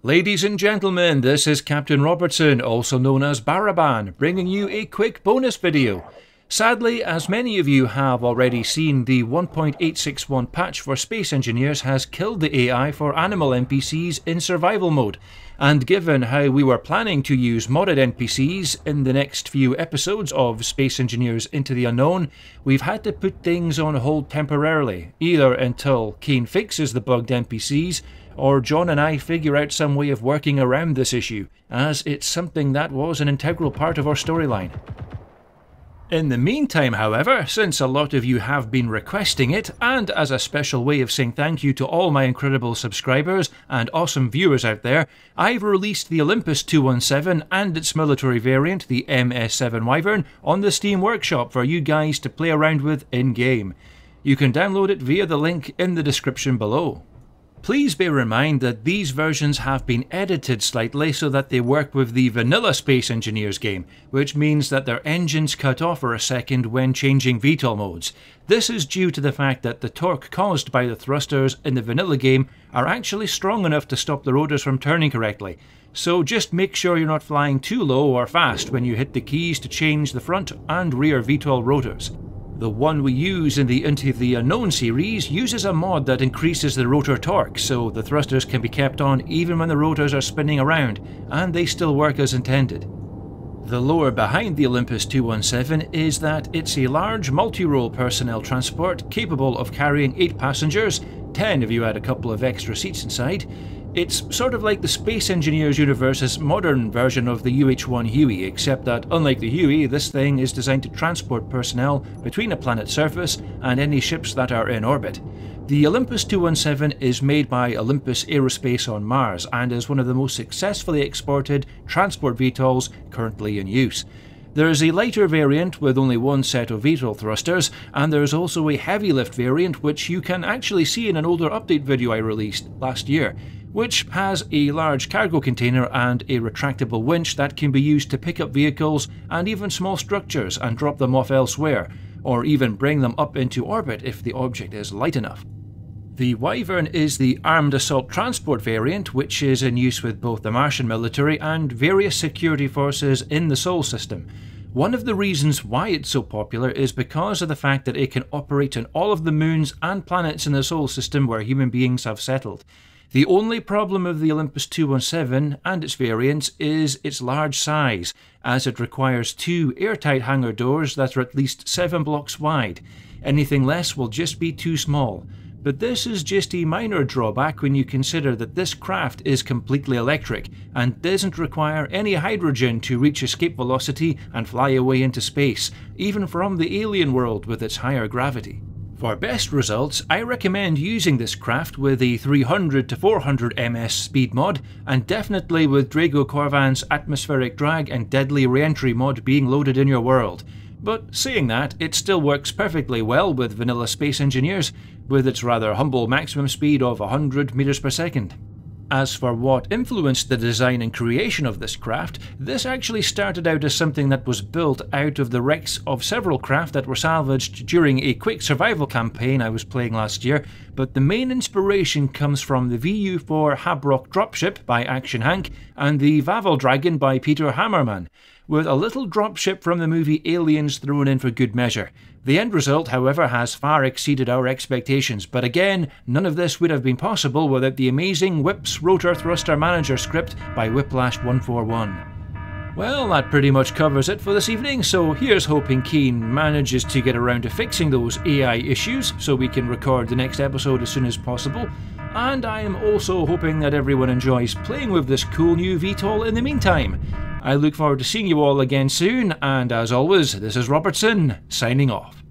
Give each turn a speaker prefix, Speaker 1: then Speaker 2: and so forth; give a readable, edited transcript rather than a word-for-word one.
Speaker 1: Ladies and gentlemen, this is Captain Robertson, also known as Baraban, bringing you a quick bonus video. Sadly, as many of you have already seen, the 1.861 patch for Space Engineers has killed the AI for animal NPCs in survival mode, and given how we were planning to use modded NPCs in the next few episodes of Space Engineers Into the Unknown, we've had to put things on hold temporarily, either until Kane fixes the bugged NPCs, or John and I figure out some way of working around this issue, as it's something that was an integral part of our storyline. In the meantime, however, since a lot of you have been requesting it, and as a special way of saying thank you to all my incredible subscribers and awesome viewers out there, I've released the Olympus 217 and its military variant, the MS-7D Wyvern, on the Steam Workshop for you guys to play around with in-game. You can download it via the link in the description below. Please bear in mind that these versions have been edited slightly so that they work with the vanilla Space Engineers game, which means that their engines cut off for a second when changing VTOL modes. This is due to the fact that the torque caused by the thrusters in the vanilla game are actually strong enough to stop the rotors from turning correctly. So just make sure you're not flying too low or fast when you hit the keys to change the front and rear VTOL rotors. The one we use in the Into the Unknown series uses a mod that increases the rotor torque, so the thrusters can be kept on even when the rotors are spinning around, and they still work as intended. The lore behind the Olympus 217 is that it's a large multi-role personnel transport capable of carrying 8 passengers, 10 if you add a couple of extra seats inside. It's sort of like the Space Engineers universe's modern version of the UH-1 Huey, except that unlike the Huey, this thing is designed to transport personnel between a planet's surface and any ships that are in orbit. The Olympus 217 is made by Olympus Aerospace on Mars and is one of the most successfully exported transport VTOLs currently in use. There is a lighter variant with only one set of VTOL thrusters, and there is also a heavy lift variant which you can actually see in an older update video I released last year, which has a large cargo container and a retractable winch that can be used to pick up vehicles and even small structures and drop them off elsewhere, or even bring them up into orbit if the object is light enough. The Wyvern is the armed assault transport variant, which is in use with both the Martian military and various security forces in the Sol system. One of the reasons why it's so popular is because of the fact that it can operate on all of the moons and planets in the Sol system where human beings have settled. The only problem of the Olympus 217 and its variants is its large size, as it requires 2 airtight hangar doors that are at least 7 blocks wide. Anything less will just be too small. But this is just a minor drawback when you consider that this craft is completely electric and doesn't require any hydrogen to reach escape velocity and fly away into space, even from the alien world with its higher gravity. For best results, I recommend using this craft with a 300 to 400 ms speed mod, and definitely with Drago Corvan's atmospheric drag and deadly re-entry mod being loaded in your world. But saying that, it still works perfectly well with vanilla Space Engineers, with its rather humble maximum speed of 100 meters per second. As for what influenced the design and creation of this craft, this actually started out as something that was built out of the wrecks of several craft that were salvaged during a quick survival campaign I was playing last year, but the main inspiration comes from the VU-4 Habrock dropship by Action Hank and the Vavel Dragon by Peter Hammerman, with a little dropship from the movie Aliens thrown in for good measure. The end result, however, has far exceeded our expectations, but again, none of this would have been possible without the amazing Whip's Rotor Thruster Manager script by Whiplash 141. Well, that pretty much covers it for this evening, so here's hoping Kane manages to get around to fixing those AI issues so we can record the next episode as soon as possible. And I am also hoping that everyone enjoys playing with this cool new VTOL in the meantime. I look forward to seeing you all again soon, and as always, this is Robertson, signing off.